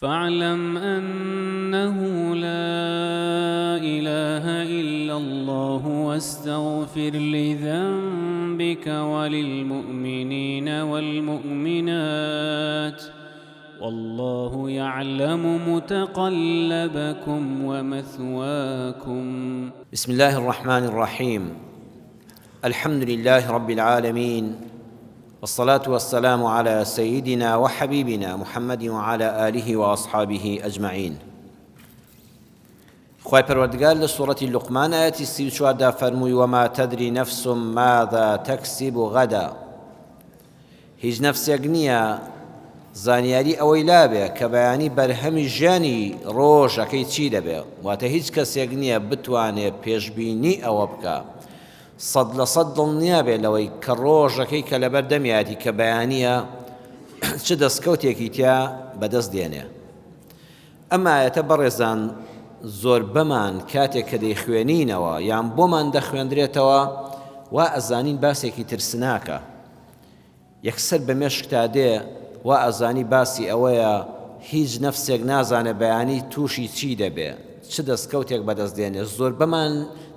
فاعلم أنه لا إله إلا الله واستغفر لذنبك وللمؤمنين والمؤمنات والله يعلم متقلبكم ومثواكم. بسم الله الرحمن الرحيم. الحمد لله رب العالمين، والصلاة والسلام على سيدنا وحبيبنا محمد وعلى آله وأصحابه أجمعين. خواهی پروردگار لسورة اللقمان آيات 34 فرموی وما تدري نفس ماذا تكسب غدا. هیچ نفسێک نییە زانیاری ئەوەی لابێ کە بەیانی بەرهەمی ژیانی ڕۆژەکەی چی دەبێ، واتە هیچ کەسێک نییە بتوانێت پێشبینی ئەوە بکە. 100% دڵنیا بێ لەوەی کە ڕۆژەکەی کە لەبەر دەمیاتی کە بەیانیە چ دەستکەوتێکی تیا بەدەست دێنێ. ئەمە ئاەتە بەڕێزان زۆر بەمان کاتێک کە دەیخوێنینەوە یان بۆمان دەخوێندرێتەوە وا ئەزانین باسێکی ترسناکە. یەکسەر بە مێشکتا دێ وا ئەزانی باسی ئەوەیە هیچ نەفسێک نازانێ بەیانی تووشی چی دەبێ، چ دەستکەوتێک بەدەست دێنێ. زۆر بەمان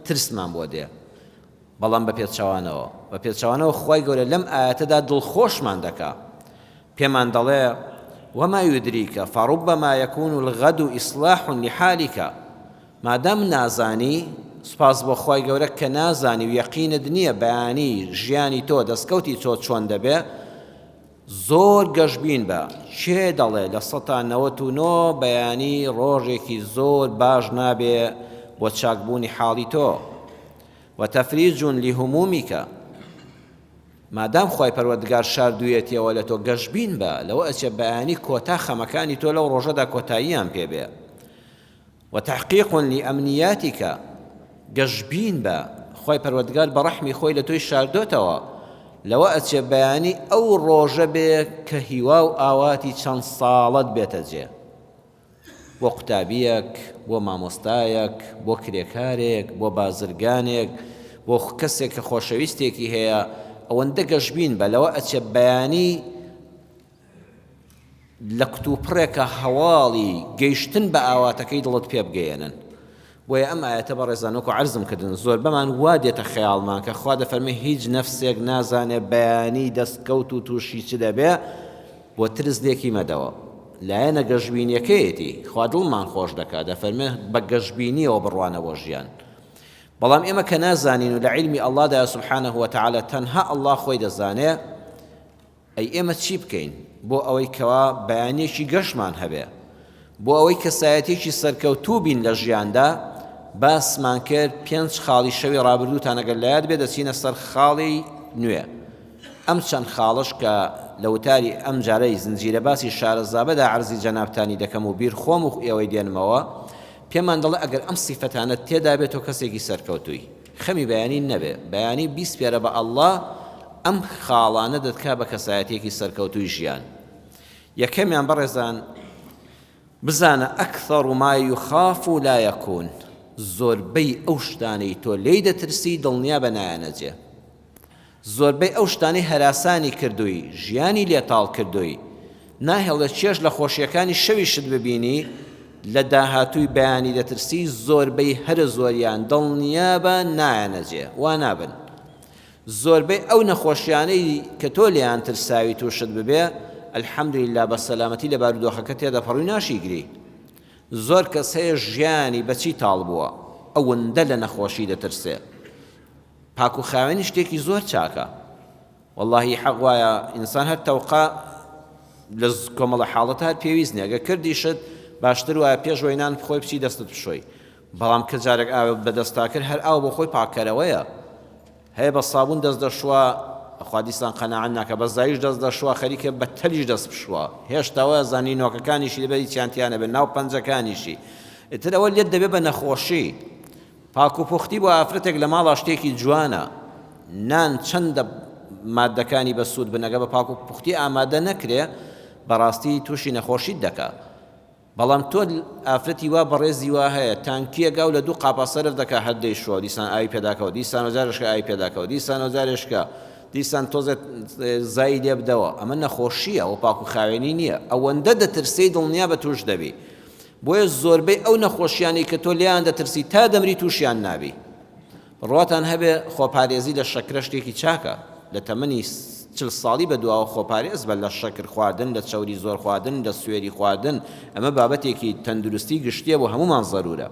ترسمان بۆ دێ. بەڵام بە پێچەوانەوە خوای گەورە لەم ئاەتەدا دڵخۆشمان دەکا. پێمان دەڵێ وما يدريك فربما يكون الغد إصلاح لحالك. مادام نازانی سپاس بۆ خوای گەورە کە نازانی و یەقینت نییە بەیانی ژیانی تۆ دەستکەوتی تۆ چۆن دەبێ، زۆر گەشبین بە چێ دەڵێ لە 199 بەیانی ڕۆژێکی زۆر باش نابێ بۆ چاکبوونی حاڵی تۆ. وتفريج لهمومك. مادام خوای پەروەردگار شاردوویەتیەوە لە تۆ گەشبین بە لەوە ئەچێ بەیانی کۆتا خەمەکانی تۆ لەو ڕۆژەدا کۆتاییان پێبێ. وتحقيق لأمنياتك. گەشبین بە خوای پەروەردگار بە ڕەحمی خۆی لە تۆی شاردۆتەوە لەوە ئەچێ بەیانی ئەو ڕۆژە بێ کە هیوا و ئاواتی چەند ساڵت بێتە جێ، بۆ قوتابیەک، بۆ مامۆستایەک، بۆ کرێکارێک، بۆ بازرگانێک، بۆ کەسێک کە خۆشەویستێکی هەیە، ئەوەندە گەشبین بە لەوە ئەچێ بەیانی لە کتوپڕێکە هەواڵی گەیشتن بە ئاواتەکەی دڵت پێ بگەێنن. بۆیە ئەم ئاەتە بەڕێزانۆک و عەرزم کردن زۆر بەمان وا دێتە خەیاڵمان کە خوا دەفەرمێ هیچ نەفسێک نازانێ بەیانی دەستکەوت و تووشی چ دەبێ بۆ ترسێکی مەدەوە. لایەنە گەشبینیەکەیەتی خوا دڵمان خۆش دەکات، دەفەرمێ بە گەشبینیەوە بڕوانەوە ژیان. بەڵام ئێمە کە نازانین و لە عیلمی ئەڵڵادا سوبحانەه وتەعالە تەنها ئەڵڵا خۆی دەزانێ، ئەی ئێمە چی بکەین بۆ ئەوەی کەوا بەیانێکی گەشمان هەبێ، بۆ ئەوەی کەسایەتێکی سەرکەوتوو بین لە ژیاندا. باسمان کرد 5 خاڵی شەوی ڕابردووتان ئەگەر لە یاد بێ دەچینە سەر خاڵی نوێ. ئەم چەند خاڵش کە لە وتاری ئەم جارەی زنجیرە باسی شارەزابەدا عەرزی جەنابتانی دەکەم و بیر خۆم و ئێوەی دێنمەوە، پێمان دەڵێ ئەگەر ئەم سیفەتانە تێدا بێت تۆ کەسێکی سەرکەوتووی، خەمی بەیانی نەبێ، بەیانی بیسپێرە بە ئەڵڵا، ئەم خاڵانە دەتکا بە کەسایەتێکی سەرکەوتووی ژیان. یەکەمیان بەڕێزان بزانە ئەکثەڕ ما یخاف لا یەکون. زۆربەی ئەو شتانەی تۆ لێی دەترسی دڵنیا بە نایەنەجێ. زۆربەی ئەو شتانەی هەراسانی کردووی، ژیانی لێتاڵ کردووی، ناهێڵێت چێژ لە خۆشیەکانی شەویشت ببینی، لە داهاتووی بەیانی دەترسی، زۆربەی هەرە زۆریان دڵنیا بە نایەنەجێ، وا نابن. زۆربەی ئەو نەخۆشیانەی کە تۆ لێیان ترساوی تووشت ببێ، الحەمدولله بە سەلامەتی لە بارودۆخەکە تێدا پەڕووی ناشیگری. زۆر کەس هەیە ژیانی بەچی تاڵ بووە، ئەوەندە لە نەخۆشی دەترسێ. پاک و خاوێنی شتێکی زۆر چاکە. واللهی حەق وایە ئینسان هەر تەوقا لە کۆمەڵە حاڵەت هەر پێویست نیە، ئەگەر کردیشت باشتر وایە پێشەوەی نان بخۆی بچی دەستت بشۆی. بەڵام کە جارێک ئاو بەدەستا کرد هەر ئاو بۆ خۆی پاکەرەوەیە. هەیە بە سابوون دەست دەشوە، خوا دیسان قەناعەت ناکە، بە زایش دەست دەشوە، خەریکە بە تەلیش دەست بشوە، هێشتاوە زانی نۆکەکانیشی دەبێت چیانتیانە بێت، ناو پەنجەکانیشی. ئیتر ئەوە لێت دەبێت بە نەخۆشی. پاک و پوختی بۆ ئافرەتێک لە ماڵا شتێکی جوانە. نان چەندە مادەکانی بە سوود بنەگە بە پاک و پوختی ئامادە نەکرێ، بەڕاستی تووشی نەخۆشیت دەکات. بەڵام تۆ ئافرەتی وا بەڕێزی وا هەیە تانکیە گاو لە 2 قاپە سەرف دەکات، هەردەی شۆ دیسان ئاوی پێداکەوە، دیسان وەجارشکە ئاوی پێداکەوە، دیسان وەجارشکە دیسان تۆزێت زای لێ بدەوە ئەمە نەخۆشیە ئەو پاک و خاوێنی نییە ئەوەندە دەترسی دڵنیا بە توش دەبی بۆیە زۆربەی ئەو نەخۆشیانی کە تۆ لیان دەترسی تا دەمری تووشیان نابی ڕواتان هەبێ خۆپارێزی لە شەکرە شتێکی چاکە لە تەمەنی 40 ساڵی بە دواوە خۆپارێز بە لە شەکر خواردن لە چەوری زۆر خواردن لە سوێری خواردن ئەمە بابەتێکی تەندروستی گشتیە بۆ هەمومان زەرورە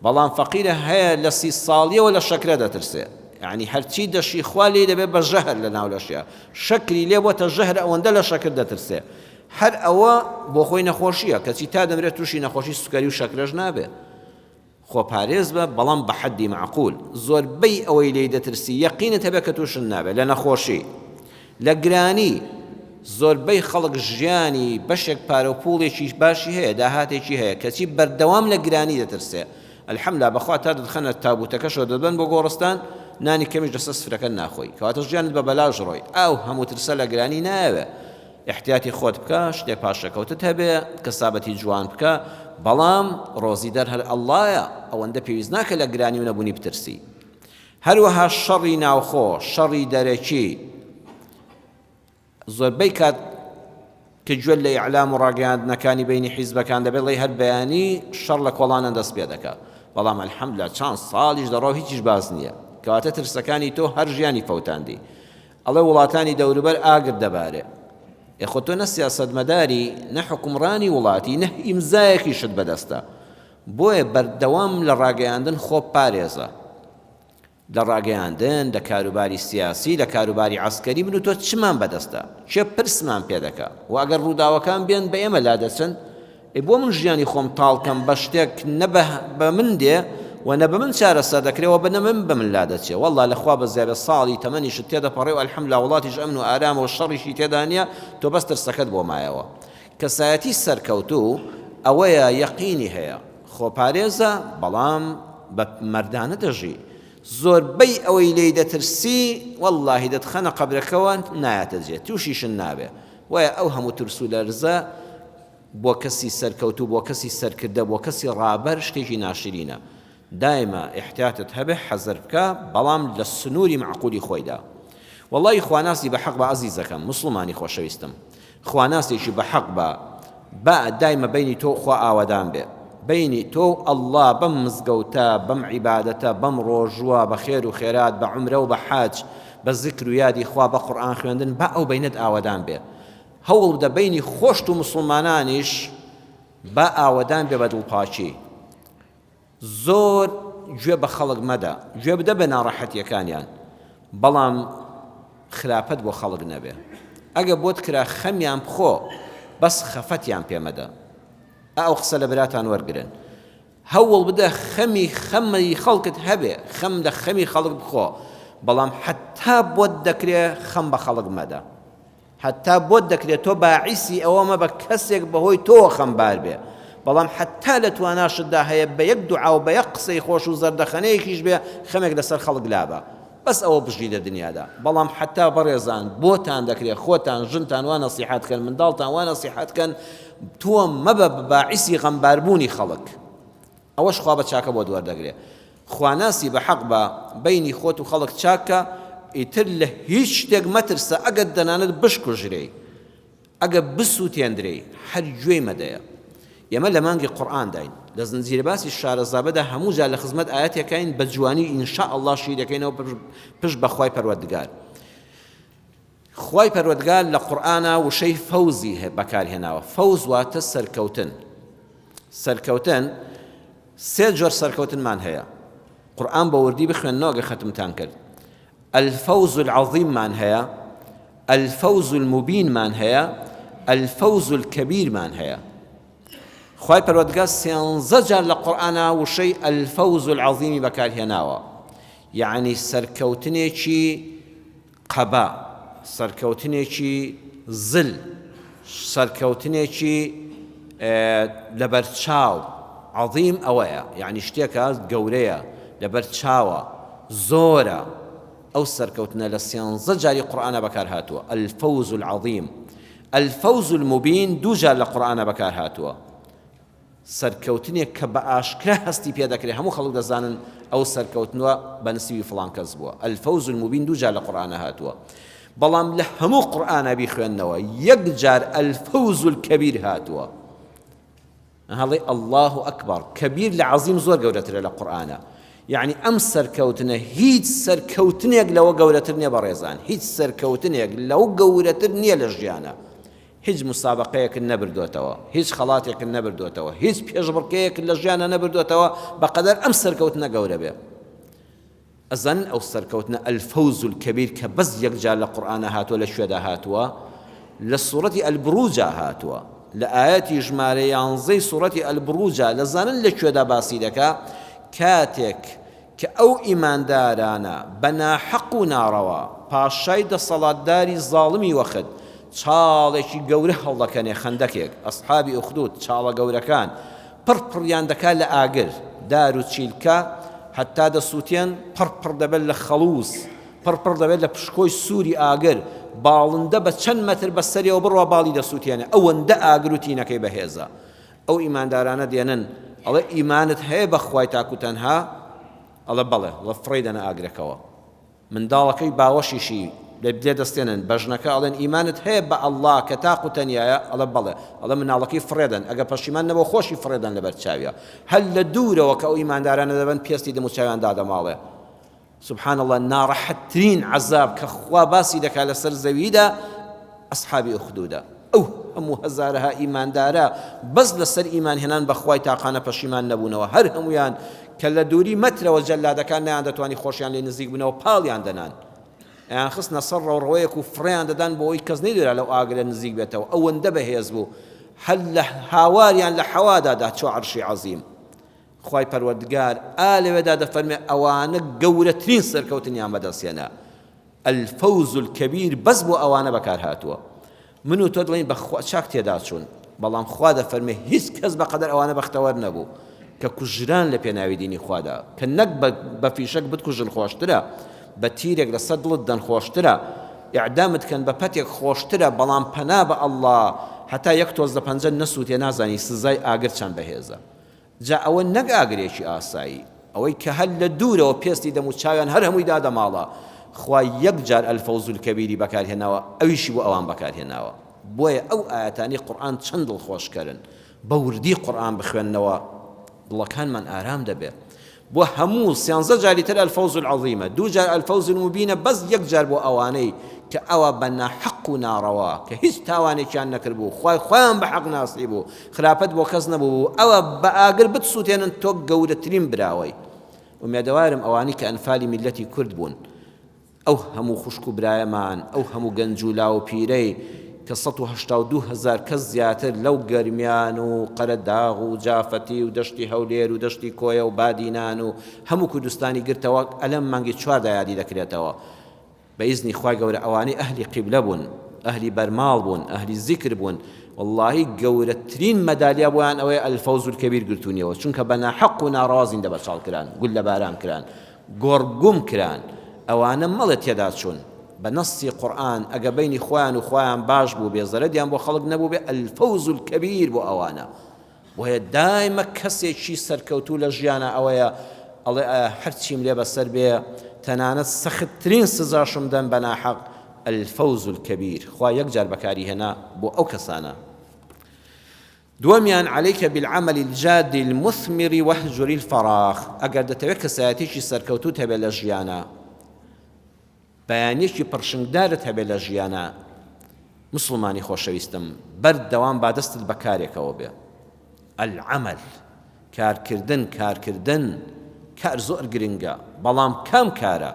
بەڵام فەقیرە هەیە لە 30 ساڵیەوە لە شەکرە دەترسێ یعنی هەرچی دەشی خوا لێ دەبێت بە ژەهر لە ناو لەشیە شەکری لێ بۆتە ژەهر ئەوەندە لە شەکر دەترسێ هەر ئەوە بۆ خۆی نەخۆشیە کەچی تا دەمرێت تووشی نەخۆشی سوکاری و شەکرەش نابێ خۆپارێز بە بەڵام بە حەدی معقول زۆربەی ئەوەی لێی دەترسی یەقینت هەبێت کە تووشن نابێت لە نەخۆشی لە گرانی زۆربەی خەڵک ژیانی بەشێک پارە و پوڵێکی باشی هەیە داهاتێکی هەیە کەچی بەردەوام لە گرانی دەترسێ الحەمدلله بەخوا تا دەخەنە تابوتەکەشەوە دەبن بۆ گۆڕستان نانی کەمیش لەسەر سفرەکە ناخۆی کەواتە ژیانت بە بەلاژ ڕۆی ئەو هەموو ترسە لە گرانی نایەوێ احتیاتی خۆت بکە شتێک پاشەکەوتت هەبێ کەسابەتی جوان بکە بەڵام ڕۆزی دەر هەر ئەڵڵایە ئەوەندە پێویست ناکە لە گرانی و نەبوونی بترسی هەروەها شەڕی ناوخۆ شەڕی دەرەکی زۆربەی کات کە گوێ لە ئیعلام و ڕاگەیاندنەکانی بینی حیزبەکان دەبێت لەی هەر بەیانی شەڕ لە کۆڵانە دەست پێ دەکات بەڵام الحەمدلله چەند ساڵیش دەڕۆ هیچیش باز نییە کەواتە ترسەکانی تۆ هەر ژیانی فەوتاندی ئەڵێ وڵاتانی دەوروبەر ئاگر دەبارێ یخۆ تۆ نە سیاسەتمەداری نە حکومڕانی وڵاتی نە ئیمزایەکی شت بەدەستە بۆیە بەردەوام لە ڕاگەیاندن خۆ پارێزە لە ڕاگەیاندن لە کاروباری سیاسی لە کاروباری عەسکەری من و تۆ چمان بەدەستە چێ پرسمان پێ دەکا و ئەگەر ڕووداوەکان بێن بە ئێمە لا دەچن بۆ من ژیانی خۆم تاڵکەم بە شتێک نە بە من دێ و نە بە من چارەسەر دەکرێەوە بە نە من بە من لا دەچێ وەڵڵا لەخوا بە زیابێ ساڵی تەمەنیشت تێدەپەڕێ و الحەمدلله وڵاتیش ئەمن و ئارامە و شەڕیشی تێدا نییە تۆ بەس ترسەکەت بۆ مایەوە کەسایەتی سەرکەوتوو ئەوەیە یەقینی هەیە خۆپارێزە بەڵام بە مەردانە دەژی زۆربەی ئەوەی لێی دەترسی وەڵڵاهی دەتخەنە قەبرەکەوە نایەتە جێ تووشیشن نابێ وایە ئەو هەموو ترس و لەرزە بۆ کەسی سەرکەوتوو بۆ کەسی سەرکردە بۆ کەسی ڕابەر شتێکی ناشرینە دائما احتیاطت هەبێ حەزر بکە بەڵام لە سنووری معقولی خۆیدا وەڵڵاهی خواناسی بە حەق بە عەزیزەکەم مسلمانی خۆشەویستم خواناسێکی بە حەق بە دایمە بینی تۆ خوا ئاوەدان بێ بینی تۆ ئەڵڵا بەم مزگەوتە بەم عیبادەتە بەم ڕۆژوە بە خێر و خێرات بە عومرە و بە حاج بە زیکر و یادی خوا بە قورئان خوێندن بە ئەو بینت ئاوەدان بێ هەوڵ بدە بینی خۆشت و مسلمانانیش بە ئاوەدان بێ بە دڵپاچی زۆر گوێ بە خەڵک مەدە گوێ بدە بە ناڕەحەتیەکانیان بەڵام خراپەت بۆ خەڵک نەبێ ئەگە بۆت کرا خەمیان بخۆ بەس خەفەتیان پێمەدە ئەو قسە لە براتان وەرگرن هەوڵ بدە خەمی خەڵکت هەبێ خەم لە خەمی خەڵک بخۆ بەڵام حتا بۆت دەکرێ خەم بە خەڵک مەدە حتا بۆت دەکرێت تۆ باعیسی ئەوەمە بە کەسێک بەهۆی تۆ خەمبار بێ بەڵام حتا لە تواناشتدا هەیە بە یەک دوعا و بە یەک قسەی خۆش و زەردەخەنەیەکیش بێ خەمێک لەسەر خەڵک لابە بەس ئەوە بژی لە دنیادا بەڵام حتا بەڕێزان بۆتان دەکرێت خۆتان ژنتان وا نەسیحەتکەن منداڵتان وا نەسیحەتکەن تۆ مەبە باعیسی غەمباربوونی خەڵک ئەوەش خوا بە چاکە بۆ دووەردەگرێت خواناسی بە حەق بە بینی خۆت و خەڵک چاکە ئیتر لە هیچ شتێک مەترسە ئەگەر دەنانت بشکوژرێ ئەگە بسووتێندرێ هەر گوێی مەدەیە ئێمە لە مانگی قورئان داین لە زنجیرە باسی شارەزابەدا هەموو جار لە خزمەت ئاەتێکین بە جوانی ئینشاء الله شی دەکەینەوە پشت بە خوای پەروەردگار خوای پەروەردگار لە قورئانە وشەی فەوزی بەکارهێناوە فەوز واتە سەرکەوتن سێ جۆر سەرکەوتنمان هەیە قورئان بە وردی بخوێنەوە ئەگە ختمتان کرد الفوز العظيم من هيا الفوز المبين من هيا الفوز الكبير من هيا خواهي پروردگار سيانزجر لقرآن وشي الفوز العظيم بكار هناوا يعني سركوتني چي قبا سركوتني چي ظل سركوتني چي لبرچاو عظيم اويا يعني اشتيكا قوريا لبرچاوا زورا أو سركوتنا لسيانزة جاري قرآن بكار هاتوا الفوز العظيم الفوز المبين دو جار لقرآن بكار هاتوا سەرکەوتنێک کە بە ئاشکرا هەستی پێ دەکرێت هەموو خەڵک دەزانن ئەو سەرکەوتنەوە بە نسیبی فڵان کەس بووە. الفەوز المبین دوو جار لە قورئانە هاتووە، بەڵام لە هەموو قورئانە بیخوێندنەوە یەک جار الفەوز الکەبیر هاتووە. هەڵێ الله ئەکبەر، کەبیر لە عەظیم زۆر گەورەترە لە قورئانە. یعنی ئەم سەرکەوتنە هیچ سەرکەوتنێک لەوە گەورەتر نییە بەڕێزان، هیچ سەرکەوتنێک لەو گەورەتر نییە لە ژیانە. هیچ مسابقەیەکن نەبردوێتەوە، هیچ خەڵاتێکن نەبردوێتەوە، هیچ پێشبڕکەیەکن لە ژیانە نەبردوێتەوە بەقەدەر ئەم سەرکەوتنە گەورە بێ. ئەزانن ئەو سەرکەوتنە الفەوز الکەبیر کە بەس یەکجار لە قورئانە هاتووە لە شوێدا هاتووە، لە سوورەتی البروجا هاتووە، لە ئاەتی ژمارە 11 سوورەتی البروجا لەزانن لە کوێدا باسی دەکا کاتێک کە ئەو ئیماندارانە بەناحەق و ناڕەوا پاشای دەسەڵاتداری زاڵمی وەخت چاڵێکی گەورە هەڵدەکەنێ، خەندەکێک ئەسحابی ئوخدود چاڵە گەورەکان پڕپڕیان دەکات لە ئاگر، دار و چیلکە حتا دەسووتێن پڕپڕ دەبێت لە خەڵووس، پڕپڕ دەبێت لە پشکۆی سووری ئاگر، باڵندە بە چەند مەتر بەسەریەوە بڕوا باڵی دەسووتێنێ، ئەوەندە ئاگر و تینەکەی بەهێزە. ئەو ئیماندارانە دێنن ئەڵێ ئیمانت هەیە بەخوای تاکو تەنها؟ ئەڵێ بەڵێ، لە فڕی دەنە ئاگرەکەوە. منداڵەکەی باوەشیشی لێ دەستێنن بەژنەکە ئەڵێن ئیمانت هەیە بە ئەڵڵا کە تاق و تەنیایە؟ ئەڵێ بەڵێ. ئەڵێ مناڵەکەی فڕێدەن، ئەگە پەشیمان نەبوو خۆشی فڕێدەن لەبەر چاویە. هەل لە دوورەوە کە ئەو ئیماندارانە دەبن پێستی دەم و چاویان دادەماڵێ. سبحان الله، ناڕەحەتترین عەزاب کە خوا باسی دەکات لەسەر زەویدا ئەسحابی ئوخدودە. ئەو هەموو هەزارەها ئیماندارە بەس لەسەر ئیمان هێنان بەخوای تاقانە پەشیمان نەبوونەوە، هەر هەمویان کە لە دووری مەترەوە جەلادەکان نەیان دەتوانی خۆشیان لێ نزیک بنەوە پاڵیان دەنان، یان خستنە سەر ڕەوڕەوەیەک و فڕیان دەدان بۆ ئەوەی کەس نەیدوێرا لەو ئاگرە نزیک بێتەوە، ئەوەندە بەهێز بوو. هەل لە هاواریان لە حەوادادا چۆ عەرشی عەظیم. خوای پەروەردگار ئالەوێدا دەفەرمێ ئەوانە گەورەترین سەرکەوتنیان بەدەستێنە. الفەوز الکەبیر بەس بۆ ئەوانە بەکار هاتووە. من و تۆ دڵێن بەخوا چاک تێدا چوون، بەڵام خوا دەفەرمێ هیچ کەس بەقەدەر ئەوانە بەختەوەر نەبوو کە کوژران لە پێناوی دینی خوادا، کە نەک بە فیشەک بتکوژن خۆشترە، بە تیرێک لەسەر دڵت دەن خۆشترە، ئیعدامت کەن بە پەتێک خۆشترە، بەڵام پەنا بە ئەڵڵا هەتا یەک تۆز لە پەنجە نەسووتێ نازانی سزای ئاگر چەند بەهێزە. جا ئەوە نەک ئاگرێکی ئاسایی، ئەوەی کە هەل لە دوورەوە پێستی دەم و چاویان هەر هەمووی دادەماڵە. خوا یەکجار الفەوز الکەبیری بەکارهێناوە، ئەویشی بۆ ئەوان بەکارهێناوە. بۆیە ئەو ئاەتانی قورئان چەند دڵخۆشکەرن، بە وردی قورئان بخوێننەوە دڵەکانمان ئارام دەبێت. بۆ هەموو 13 جاری تر الفەوز العەظیمە، 2 جار الفەوز المبینە، بەس یەک جار بۆ ئەوانەی کە ئەوە بە ناحەق و ناڕەوا کە هیچ تاوانێکیان نەکردبوو، خۆیان بە حەق ناسی بوو، خراپەت بۆ کەس نەبوو، ئەوە بە ئاگر بتسووتێنن تۆ گەورەترین براوەی. ومێدەوارم ئەوانی کە ئەنفالی میلەتی کورد بوون، ئەو هەموو خوشک و برایەمان، ئەو هەموو گەنج و لاو و پیرەی کە 182,000 کەس زیاتر لەو گەرمیان و قەرەداغ و جافەتی و دەشتی هەولێر و دەشتی کۆیە و بادینان و هەموو کوردستانی گرتەوە ئەلەم مانگی 4 یادی دەکرێتەوە. بە ئیزنی خوای گەورە ئەوانەی ئەهلی قیبلە بوون، ئەهلی بەرماڵ بوون، ئەهلی زیکر بوون، واللهی گەورەترین مەدالیا بۆیان ئەوەیە الفەوز الکەبیر گرتوونیەوە، چونکە بە ناحەق و ناڕەوا زیندە بەچاڵ کران، گول لە باران کران، گۆڕگوم کران. ئەوانە مەڵێ تێدا چوون بە نەسی قورئان، ئەگە بینی خۆیان و خۆیان باش بوو بێ زەرەدیان بۆ خەڵک نەبوو بێ، الفەوز الکەبیر بۆ ئەوانە. بۆیە دایمە کەسێکی سەرکەوتوو لە ژیانە ئەوەیە ئەڵێ هەرچیم لێ بەسەر بێ تەنانەت سەختترین سزاشم دەن بە ناحەق، الفەوز الکەبیر. خوا یەکجار بەکاری هێنا بۆ ئەو کەسانە. دووەمیان عەلەیکە بالعەمەل الجاد المثمر واهجر الفراغ. ئەگەر دەتەوێت کەسایەتێکی سەرکەوتوت هەبێ لە ژیانە، بەیانێکی پڕشنگدارت هەبێ لە ژیانە، مسلمانی خۆشەویستم، بەردەوام با دەستت بە کارێکەوە بێ. العەمەل، کارکردن، کار زۆر گرنگە، بەڵام کام کارە؟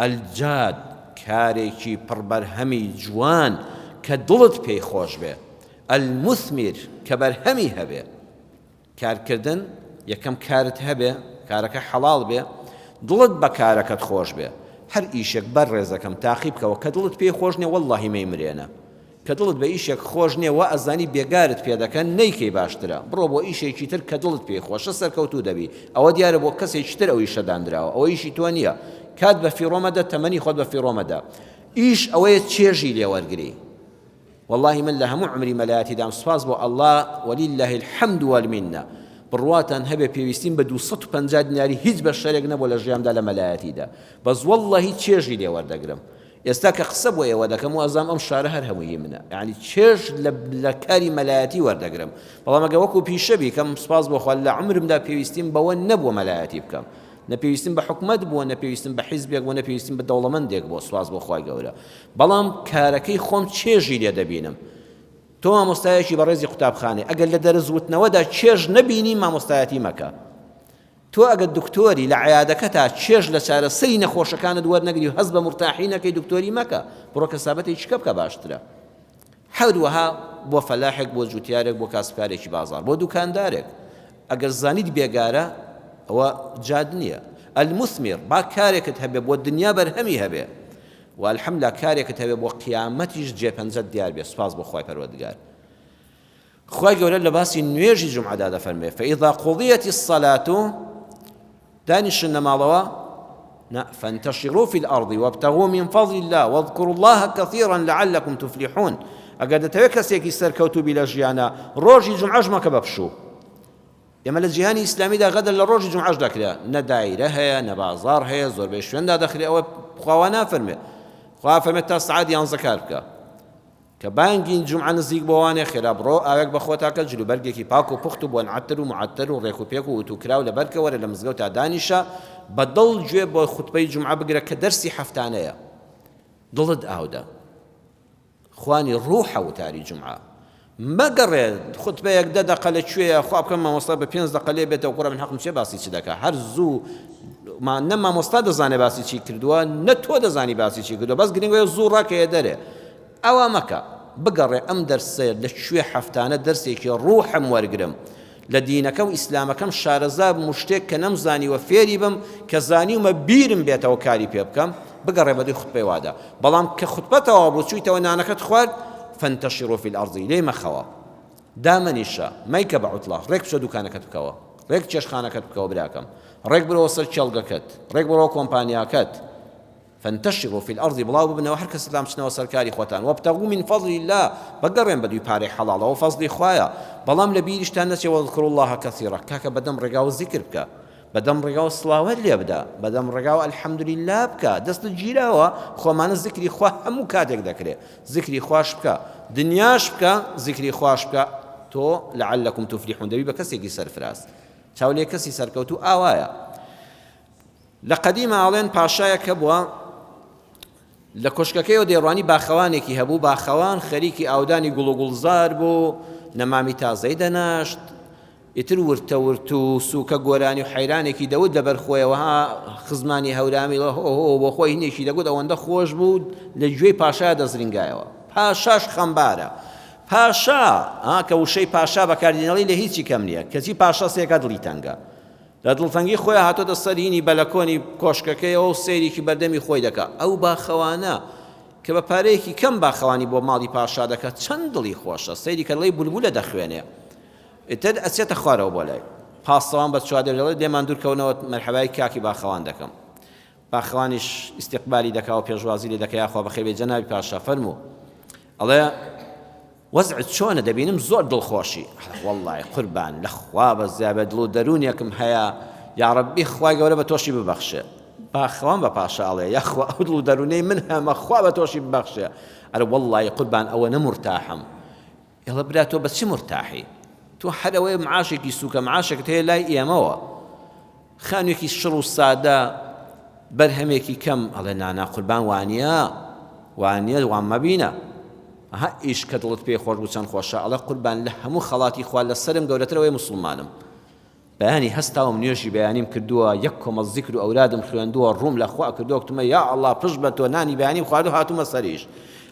الجاد، کارێکی پڕبەرهەمی جوان کە دڵت پێی خۆش بێ. المثمر، کە بەرهەمی هەبێ. کارکردن یەکەم کارت هەبێ، کارەکە حەڵاڵ بێ، دڵت بە کارەکەت خۆش بێ. هەر ئیشێک بەر ڕێزەکەم تاقی بکەوە کە دڵت پێی خۆش نییە، وەڵڵاهی مەیمرێنە. کە دڵت بە ئیشێک خۆش نییە و ئەزانی بێگارت پێ دەکەن، نەیکەی باشترە، بڕۆ بۆ ئیشێکی تر کە دڵت پێی خۆشە، سەرکەوتوو دەبی. ئەوە دیارە بۆ کەسێکی تر ئەو ئیشە دانراوە، ئەوە ئیشی تۆ نییە. کات بە فیڕۆمەدە، تەمەنی خۆت بە فیڕۆمەدە. ئیش ئەوەیە چێژی لێوەرگری. والله من لە هەموو عمری مەلایەتی دام سوپاس بۆ ئەڵڵا، وەلیلله الحەمد والمینە. بڕواتان هەبێ پێویستیم بە 250 دیناری هیچ بە شەرێک نەبوو لە ژیاندا لە مەلایەتیدا بەس وەڵڵە هیچ چێژی لێ وەردەگرم ئێستا کە قسە بۆ ئێوە دەکەم و ئەزانم ئەم شارە هەر هەمووی منە یعنی چێژ لە کاری مەلایەتی وەردەگرم بەڵام ئەگە وەکو پیشەبی کەم سپاس بۆخوا لە عمرمدا پێویستیم بەوە نەبووە مەلایەتی بکەم نەپێویستیم بە حکومەت بووە نەپێویستیم بە حیزبێک بووە نەپێویستیم بە دەوڵەمەندێک بۆ سپاس بۆخوای گەورە بەڵام کارەکەی خۆم چێژی لێ دەبینم تۆ مامۆستایەکی بەڕێزی قوتابخانەی ئەگەر لە دەرزوتنەوەدا چێژ نەبینی مامۆستایەتی مەکە تۆ ئەگەر دکتۆری لە عیادەکەتا چێژ لە چارەسەری نەخۆشەکانت وەرنەگری و هەست بە مرتاحی نەکەی دکتۆری مەکە بڕۆ کەسابەتی چکە بکە باشترە هەروەها بۆ فەلاحێک بۆ جوتیارێک بۆ کاسبکارێکی بازار بۆ دوکاندارێک ئەگەر زانیت بێگارە ئەوە جاد نییە المثمر با کارێکت هەبێ بۆ دنیا بەرهەمی هەبێ و الحەمدلله کارێکت هەبێ بۆ قیامەتیش جێپەنجەت دیار بێ سوپاس بۆ خوای پەروەردگار خوای گەورە لە باسی نوێژی جومعەدا دەفەرمێ فإذا قضيت الصلاة دانیشن نەماڵەوە فانتشروا في الأرض وابتغوا من فضل الله واذكروا الله كثيرا لعلكم تفلحون ئەگەر دەتەوێت کەسێکی سەرکەوتوبی لە ژیانە ڕۆژی جومعەش مەکە بەپشوو ئێمە لە جیهانی ئیسلامیدا غەدەر لە ڕۆژی جومعەش دەکرێت نە دایرە هەیە نە بازار هەیە زۆربەی شوێندا دەخرێت ئەوە خوا نافەرمێ خوا فەرمێت تا سەعات 11 کار بکە کە بانگی جومعە نزیک بۆوانێ خێرا بڕۆ ئاوێک بە خۆتاکە جلوبەرگێکی پاک و پوخت و بۆ عەتر و معەتەر و ڕێک و پێک و وتوکراو لە بەرکە وەرە لە مزگەوتا دانیشە بە دڵ گوێ بۆ خوتبەی جومعە بگرە کە دەرسی هەفتانەیە دڵت ئاودە خوانی ڕوحە وتاری جومعە مەگەڕێ خوتبەیەک 10 دقە لەکوێیە خوا بکەم مامۆستا بە 5 دقە لێ بێتەوە کوڕە من حەقم چێ باسی چی دەکا هەر زوو نە مامۆستا دەزانێ باسی چی کردووە نە تۆ دەزانی باسی چی کردووە بەس گرنگوەیە زوو ڕاکەیە دەرێ ئەوە مەکە بگەڕێ ئەم دەرسێ لەکوێ هەفتانە دەرسێکی ڕوحم وەرگرم لە دینەکە و ئیسلامەکەم شارەزا بم شتێک کە نەمزانیوە فێری بم کە زانیومە بیرم بێتەوە کاری پێ بکەم بگەڕێ بەدوی خوتبەی وادا بەڵام کە خوتبەتەوە بوو چوویتەوە نانەکەت خوارد فانتشروا في الأرض لێ مەخەوە دامەنیشە مەیکە بە عوتڵە ڕێک بچە دوکانەکەت بکەوە ڕێک چێشخانەکەت بکەوە براکەم ڕێک برەوە سەر چێڵگەکەت ڕێک بڕەوە کۆمپانیاکەت فانتشروا في الأرض بڵاو ببنەوە هەر کەس لام بچنەوە سەرکاری خۆتان وابتغوا من فضل الله بەگەڕێن بەدوی پارەی حەڵاڵەوە فەزلی خوایە بەڵام لە بیریشتان نەچێ واذكروا الله كثيرا کاکە بەدەم ڕێگا و زیکر بکە بەدەم ڕێگا و سڵاوەت لێ بدە بەدەم ڕێگا و الحەمدولله بکە دەستت گیراوە خۆمانە زیکری خوا هەموو کاتێک دەکرێت زیکری خوش بکە دنیاش بکە زیکری خوش بکە تۆ لعلكم تفلحون دەبی بە کەسێکی سەرفراز چاولێ کەسی سەرکەوتو ئاوایە لە قەدیمە ئاڵێن پاشایەکە بووە لە کۆشکەکەیەوە دێڕوانی باخەوانێکی هەبوو باخەوان خەریکی ئاودانی گوڵ و گوڵزار بوو نەمامی تازەی دەناشت ئیتر ورتە و سووکە گۆرانی و حەیرانێکی دەوت لەبەر خۆیەوەها خزمانی هەورامی بۆ خۆی هینێکی دەگوت ئەوەندە خۆش بوو لە گوێی پاشا دەزرینگایەوە پاشاش خەمبارە پاشا کە وشەی پاشا بەکاردێنەڵی لە هیچی کەم نییە کەچی پاشا سێکە دڵی تەنگە لە دڵتەنگی خۆی هاتۆتە سەر هینی بەلەکۆنی کۆشکەکەیەوە و سەیرێکی بەردەمی خۆی دەکات ئەو باخەوانە کە بە پارەیەکی کەم باخەوانی بۆ ماڵی پاشا دەکات چەند دڵی خۆشە سەیری کە دڵی بولبولە دەخوێنێ ئیتر ئەچێتە خوارەوە بۆ لای پاسەوان بە چوادر دەڵێت دێمان دوورکەونەوە مەرحەبای کاکی باخەوان دەکەم باخەوانیش ئیستیقبالی دەکا و پێشوازی لێ دەکە یاخوا بەخێر بێ جەنابی پاشا فەرموو ئەڵێ وەزعت چۆنە دەبینم زۆر دڵخۆشی وەڵڵای قوربان لە خوا بە زیابە دڵ و دەرونێکم هەیە یا ڕەبی خوای گەورە بە تۆشی ببەخشێ باخەوان بە پاشا ئەڵێ یاخوا ئەو دڵ و دەرونەی من هەمە خوا بە تۆشی ببەخشێ ئەرە وەڵڵای قوربان ئەوە نەمورتاحم ئێڵە برا تۆ بەچی مرتاحی تۆ هەر ئەوەی معاشێکی سووکە معاشێکت هەیە لای ئێمەوە خانوێکی شڕ و سادە بەرهەمێکی کەم ئەڵێ نانا قوربان وانیە وان مەبینە ها ئیش کە دڵت پێی خۆش بوو چەند خۆشە ئەڵێ قوربان لە هەموو خەڵاتی خوا لە سەرم گەورەترەوەی مسلمانم بەیانی هەستاوم نوێژی بەیانیم کردووە یەک کۆمەڵ زیکر و ئەورادم خوێندووە ڕووم لە خوا کردووە کتمە یا ئەڵڵا پشت بە تۆ نانی بەیانیم خواردو هاتوومە سەریش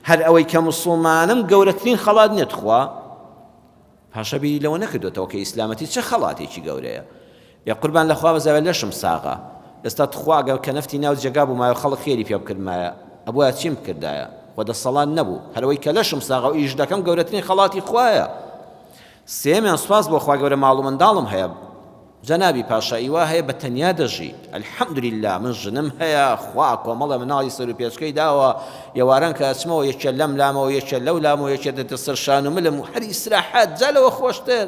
هەر ئەوەی کە مسلمانم گەورەترین خەڵات نێت خوا پاشە بیری لەوە نەکردوێتەوە کە ئیسلامەتی چه خەڵاتێکی گەورەیە یا قوربان لە خوا بەزاوێ لەشم ساغا ئێستا تخواگە کە نەفتی ناو جێگا بوومایە خەڵک خێری پێ بکردمایە ئەبووە چیم کردایە وەدەسەڵات نەبوو هەرەوەی کە لەشم ساغا و ئیش دەکەم گەورەترین خەڵاتی خوایە سێمیان سوپاس بۆ خوا گەورە ماڵ و منداڵم هەیە جەنابی پاشایی وا هەیە بە تەنیا دەژی الحەمدولله من ژنم هەیە خوا کۆمەڵە مناڵی سەر و پێچکەی داوە یێواران کە ئەچمەوە یەکێ لەم لامەوە یەکێ لەو لامەوە یەکێ دەتە سەر شان و ملم و هەر ئیسراحەت جا لەوە خۆشتر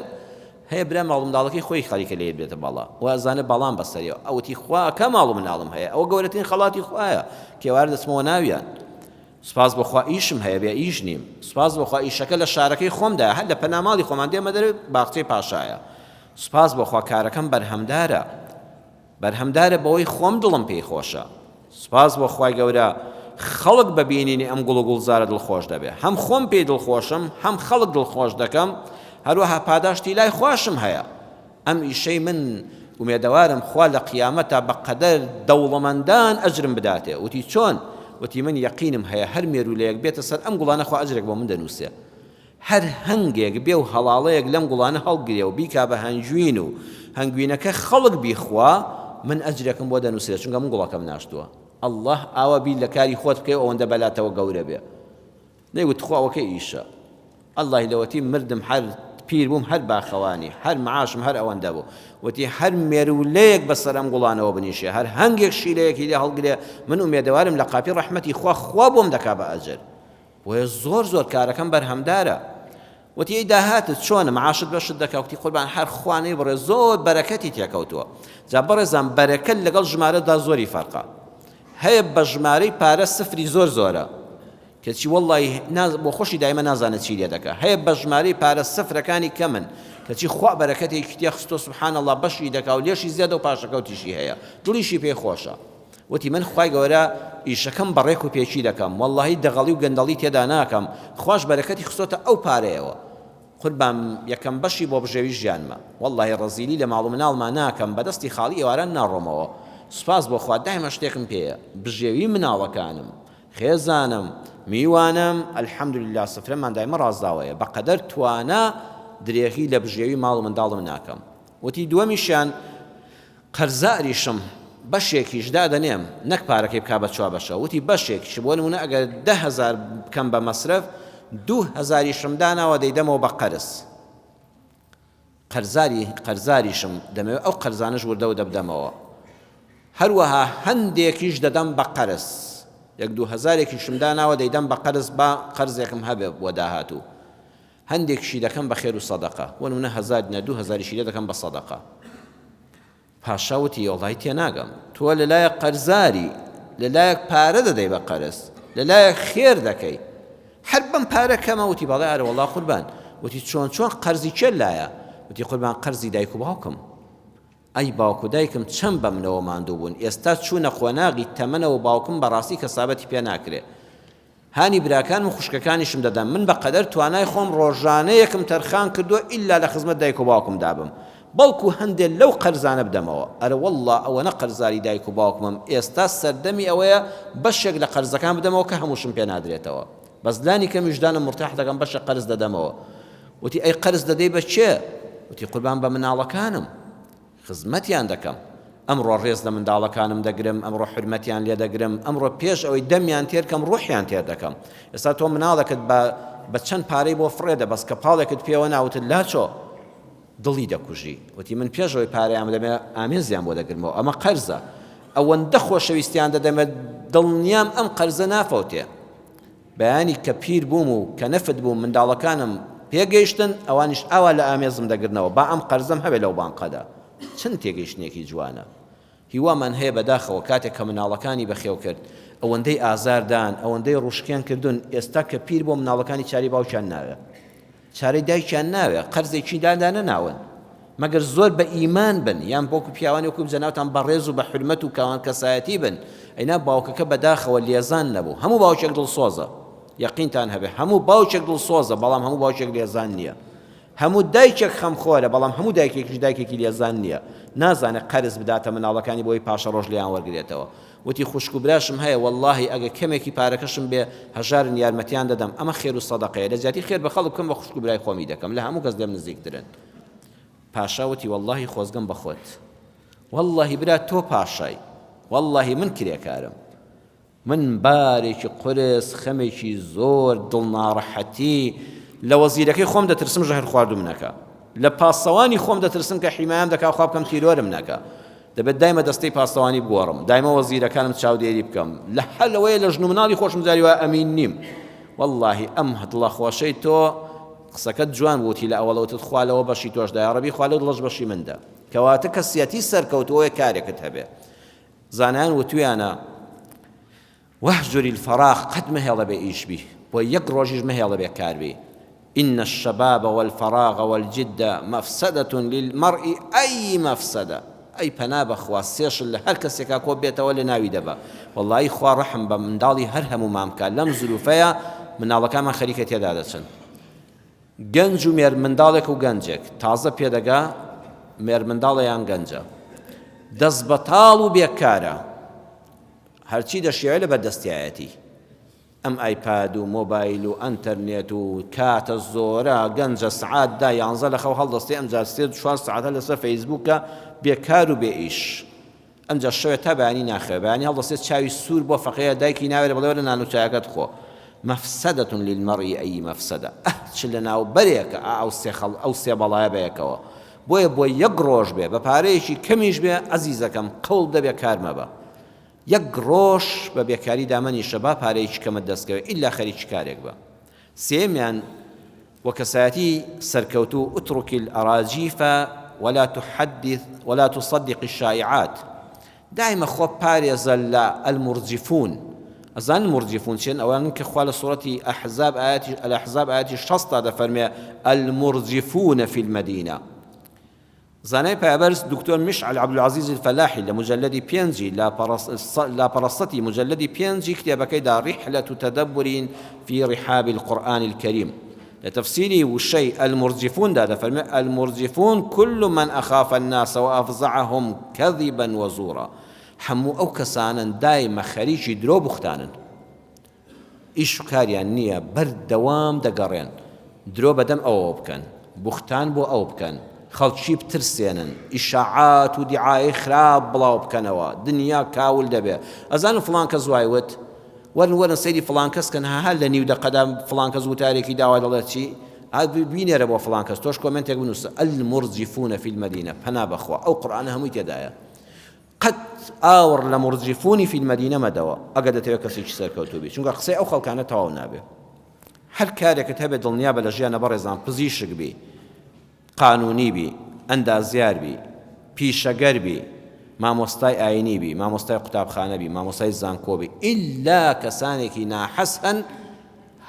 هەیە برا ماڵ منداڵەکەی خۆی خەریکە لێت بێتە باڵا و ئەزانە باڵام بەسەریەوە ئەوتی خوا کە ماڵ و مناڵم هەیە ئەوە گەورەترین خەڵاتی خوایە کێوار دەچمەوە ناویان سوپاس بەخوا ئیشم هەیە بێ ئیش نیم سوپاس بەخوا ئیشەکە لە شارەکەی خۆمدایە هەر لە پەناماڵی خۆمان دێمە دەرێ باخچەی پاشایە سوپاس بەخوا کارەکەم بەرهەمدارە بەوەی خۆم دڵم پێی خۆشە سوپاس بۆ خوای گەورە خەڵک ببینینی ئەم گوڵ و گوڵزارە دڵخۆش دەبێ هەم خۆم پێی دڵخۆشم هەم خەڵک دڵخۆش دەکەم هەروەها پاداشتی لای خواشم هەیە ئەم ئیشەی من ومێدەوارم خوا لە قیامەتە بەقەدەر دەوڵەمەندان ئەجرم بداتێ وتی چۆن وتی من یەقینم هەیە هەر مێرولەیەک بێتە سەر ئەم گوڵانە خوا ئەجرێک بۆ من دەنووسێ هەر هەنگێک بێ و هەڵاڵەیەک لەم گوڵانە هەڵگرێ و بیکا بە هەنگوین و هەنگوینەکە خەڵک بیخوا من ئەجرێکم بۆ دەنووسێت چونکە من گوڵەکەم ناشتووە الله ئاوا بی لە کاری خۆت بکەی ئەوەندە بەلاتەوە گەورە بێ نەیوت خواوەکەی ئیشە الله لەوەتی مردم هەر پیر بووم هەر باخەوانی هەر معاشم هەر ئەوەندە بوو وتی هەر مێرولەیەک بەسەر ئەم گوڵانەوە بنیشێ هەر هەنگێک شیلەیەکی لێ هەڵگرێ من ومێدەوارم لە قاپی ڕەحمەتی خوا بۆم دەکا بە ئەجر وێ زۆر کارەکەم بەرهەمدارە وتی ئەی داهاتت چۆنە معاشت بەشت دەکا وتی قوربان هەر خوانەی بڕێ زۆر بەرەکەتی تێکەوتووە جا بەڕێزان بەرەکەت لەگەڵ ژمارەدا زۆری فەرقە هەیە بە ژمارەی پارە سفری زۆرە کەچی وەڵڵی بۆ خۆشی دایمە نازانێت چی لێ دەکا هەیە بە ژمارەی پارە سفرەکانی کەمن کەچی خوا بەرەکەتێکی تێ خستۆ سوبحان الله بەشی دەکا و لێشی زیادە و پاشەکەوتیشی هەیە دڵیشی پێی خۆشە وتی من خوای گەورە ئیشەکەم بەڕێک و پێچی دەکەم وەڵڵاهی دەغەڵی و گەندەڵی تێدا ناکەم خوش بەرەکەتی خستۆتە ئەو پارەیەوە قوربان یەکەم بەشی بۆ بژێوی ژیانمە وەڵڵاهی ڕەزیلی لە ماڵ و مناڵمان ناکەم بەدەستی خاڵی ئێواران ناڕۆمەوە سوپاس بۆ خوا دایمە شتێکم پێیە بژێوی مناڵەکانم خێزانم میوانم الحەمدولله سفرەمان دایمە ڕازداوەیە بەقەدەر توانە درێغی لە بژێوی ماڵ و منداڵم ناکەم وتی دووەمیشیان قەرزاریشم بەشێکیش دادەنێم نەک پارەکەی بکا بە چوا بەشە وتی بەشێکیش بۆ نمونە ئەگەر 10,000 بکەم بە مەسرف 2,000 داناوە دەیدەمەوە بە قەرز قەرزاریشم دەمەوێت ئەو قەرزانش وردە و دەبدەمەوە هەروەها هەندێکیش دەدەم بە قەرز 2,000 داناوە دەیدەم بە قەرز با قەرزێکم هەبێ بۆ داهاتوو هەندێکشی دەکەم بە خێر و سەدەقە وە نمونە 2,000 لێ دەکەم بە سەدەقە پاشاوتی وڵای تێناگەم تۆ لەلایەک قەرزاری لەلایەک پارە دەدەی بە قەرز لەلایەک خێر دەکەی هەر بەم پارە کەمە وتی بەڵێ ئارە وەڵا قوربان وتی چۆن قەرزی چێ لایە وتی قوربان قەرزی دایک و باوکم ئەی باوک و دایکم چەند بە منەوە ماندوو بوون ئێستا چوونە خۆناغی تەمەنەوە باوکم بەڕاستی کەسابەتی پێ ناکرێ هانی براکانم و خوشکەکانیشم دەدەم من بەقەدەر توانای خۆم ڕۆژانەیەکم تەرخان کردووە ئیلا لە خزمەت دایک و باوکم دابم بەڵکو هەندێک لەو قەرزانە بدەمەوە ئەرە وەڵڵا ئەوە نە قەرزاری دایک و باوکمم ئێستا سەردەمی ئەوەیە بەشێک لە قەرزەکان بدەمەوە کە هەمووشم پێ نادرێتەوە بەزلانی کەمیشدانم مرتاح دەکەم بەشە قەرز دەدەمەوە وتی ئەی قەرز دەدەی بە چێ وتی قوربان بە مناڵەکانم خزمەتیان دەکەم ئەمڕۆ ڕێز لە منداڵەکانم دەگرم ئەمڕۆ حرمەتیان لێ دەگرم ئەمڕۆ پێش ئەوەی دەمیان تێرکەم ڕوحیان تێر دەکەم ئێستا تۆ مناڵەکەت بە چەند پارەی بۆ فڕێدە بەس کە پاڵێکت پێوە ناوتت لاچۆ دڵی دەکوژی وتی من پێشەوەی پارەیان دەمێ ئامێزیان بۆ دەگرمەوە ئەمە قەرزە ئەوەندە خۆشەویستیان دەدەمێت دڵنیام ئەم قەرزە نافەوتێ بەیانی کە پیر بووم و کە نەفت بووم منداڵەکانم پێگەیشتن ئەوانیش ئاوا لە ئامێزم دەگرنەوە با ئەم قەرزەم هەبێ لەو بانقەدا چەند تێگەیشتنێکی جوانە هیوامان هەیە بەداخەوە کاتێک کە مناڵەکانی بەخێو کرد ئەوەندەی ئازاردان ئەوەندەی ڕوشکیان کردوون ئێستا کە پیر بۆ مناڵەکانی چاری باوکیان ناوێ چارەی دایکیان ناوێ قەرزێکی دادانە ناون مەگەر زۆر بە ئیمان بن یان بۆکو پیاوانی وەکو جەناوتان بەڕێز و بە حرمەت و کاوان کەسایەتی بن ئەینا باوکەکە بەداخەوە لێزان نەبوو هەموو باوکێک دڵسۆزە یەقینتان هەبێ هەموو باوکێک دڵسۆزە بەڵام هەموو باوکێک لێزان نییە هەموو دایکێک خەمخۆرە بەڵام هەموو دایکێکی لێزان نییە نازانێت قەرز بداتە مناڵەکانی بۆی پاشە ڕۆژ لێیان وەرگێتەوە وتی خوشک و براشم هەیە واللهی ئەگە کەمێکی پارەکەشم بێ هەژارن یارمەتیان دەدەم ئەمە خێر و سەدەقەیە لە زیاتی خێر بە خەڵک بکەم بە خوشک و برای خۆمی دەکەم لە هەموو کەس لێم نزیکترن پاشا وتی واللهی خۆزگەم بە خۆت واللهی برا تۆ پاشای واللهی من کرێکارم من بارێکی قورس خەمێکی زۆر دڵناڕەحەتی لە وەزیرەکەی خۆم دەترسم ژەهر خواردوم نەکە لە پاسەوانی خۆم دەترسم کە حیمایەم دەکا خوا بکەم تیرۆرم نەکە دەبێت دایمە دەستەی پاسەوانی بگۆڕم دایمە وەزیرەکانم چاودێری بکەم لە هەلەوەیە لە ژن و مناڵی خۆشم زاریوە ئەمین نیم واللهی ئەم هەدڵە خۆشەی تۆ قسەکەت جوان بوتی لە ئەوڵەوتت خوا لەوە بەشی تۆشدا یا ڕەبی خوا لەو دڵەش بەشی مندا کەواتە کەسیەتی سەرکەوتووە کارێکت هەبێ زانایان وتویانە وەهجوری الفەراغ قەت مەهێڵە بێ ئیش بی بۆ یەک ڕۆژیش مەهێڵە بێ کار بی إن الشباب والفراغ والجد مفسدة للمرء أي مفسدة أي پنا بخوا سێشل لە هەر کەسێکا کۆ بێتەوە لە ناوی دەبە وەڵڵی خوا ڕەحم بە منداڵی هەر هەموو مامکە لەم زلوفەیە مناڵەکانمان خەریکە تێدا دەچن گەنج و مێر منداڵێک و گەنجێک تازە پێدەگا مێر منداڵەیان گەنجە دەست بەتاڵ و بێکارە هەرچی دەشیاوێ لە بەردەستیایەتی ئەم ئایپاد و مۆبایل و ئەنتەرنێت و کاتە زۆرە گەنجە سعاتدا 11 لە خەو هەڵدەستێ ئەمجار 3-4 سعاتە لەسەر فەیسبووکە بێکار و بێئیش ئەمجا شەوێ تا بەیانی ناخێ بەیانی هەڵدەستێت چاوی سوور بۆ فەقەیە دایکی ناوێت بڵێ وەرە نان و چایەکەت خۆ مەفسەدەة للمەڕء ئەی مەفسەدە چ لە ناوبەرێکە ئەو سێ بەڵایە بەیەکەوە بۆیە بۆ یەک ڕۆژ بێ بە پارەیەکی کەمیش بێ ئەزیزەکەم قەوڵ دەبێ کارمە بە یەک ڕۆژ بە بێکاری دامەنیشە با پارەیەکی کەمت دەستکەوێت ئیلا خەریکی کارێک بە سێمیان وە کەسایەتی سەرکەوتوو اترك الأراجيف ولا تصدق الشائعات دائما خۆ پارێزە لە المرجفون ئەزان المرجفون چێن ئەوان کە خوا لە سوورەتی الأحزاب ئاەتی 60 دەفەرمێ المرجفون في المدينة زانای پایبەرز دکتۆر مشعل عەبدولعەزیز الفەلاحی لە مجلدی 5 لاپەڕەستەتی مجلدی 5 کتێبەکەیدا رحلة تدبر في رحاب القرآن الكريم لتفسيري وشيء المرجفون دا فرمي المرجفون كل من أخاف الناس وأفزعهم كذبا وزورا حمو أو كسانا دائما خريجي درو بختانا إيش كاريان نية بردوام دقرين درو بدم أو بكن بختان بو أو بكن خەڵکی بترسێنن ئیشاعات و دیعای خراپ بڵاو بکەنەوە دنیا کاول دەبێ ئەزانم فڵان کەس وایوت وەرن سەیری فڵان کەس کەن هەر لە نیو دەقەدا فڵان کەس وتارێکی داوا دەڵێت چی بینێرە بۆ فڵان کەس تۆش کۆمنتێک بنووسە المرجفون في المدينة پەنا بەخوا ئەو قورئانە هەمووی تێدایە قەت ئاوڕ لە مرجفونی في المدينة مەدەوە ئەگە دەتەوێت کەسێکی سەرکەوتوو بێت چونکە قسەی ئەو خەڵکانە تەواو نابێ هەر کارێکت هەبێت دڵنیا بە لە ژیانە بەڕێزان پزیشک بی قانونی بی ئەندازیار بی پیشەگەر بی مامۆستای ئاینی بی مامۆستای قوتابخانە بی مامۆستای زانکۆ بی ئیلا کەسانێکی ناحەس هەن